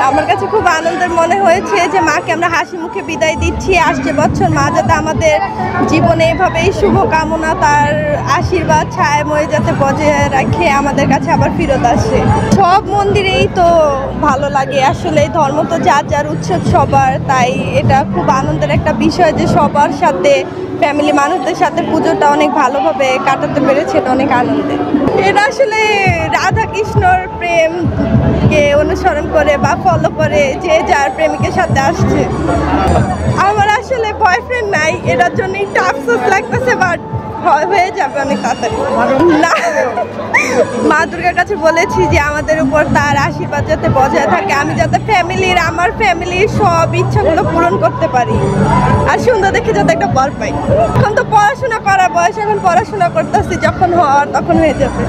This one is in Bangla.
আমার কাছে খুব আনন্দের মনে হয়েছে যে মাকে আমরা হাসি মুখে বিদায় দিচ্ছি। আসছে বছর মা যাতে আমাদের জীবনে এভাবেই শুভকামনা, তার আশীর্বাদ ছায়াময় যাতে বজায় রাখে আমাদের কাছে আবার ফেরত আসে। সব মন্দিরেই তো ভালো লাগে, আসলে ধর্ম তো যার যার উৎসব সবার, তাই এটা খুব আনন্দের একটা বিষয় যে সবার সাথে ফ্যামিলি মানুষদের সাথে পুজোটা অনেক ভালোভাবে কাটাতে পেরেছে, এটা অনেক আনন্দের। এটা আসলে রাধা কৃষ্ণর প্রেমকে অনুসরণ করে বা ফলো করে যে যার প্রেমিকের সাথে আসছে। আমার আসলে বয়ফ্রেন্ড নাই, এটার জন্য একটু আফসোস লাগতেছে, বাট হয়ে যাবে অনেক তাড়াতাড়ি। না, মা দুর্গার কাছে বলেছি যে আমাদের উপর তার আশীর্বাদ যাতে বজায় থাকে, আমি যাতে আমার ফ্যামিলির সব ইচ্ছাগুলো পূরণ করতে পারি, আর সুন্দর দেখে যাতে একটা বর পাই। এখন তো পড়াশোনা করার বয়স, এখন পড়াশোনা করতেছি, যখন হওয়ার তখন হয়ে যাবে।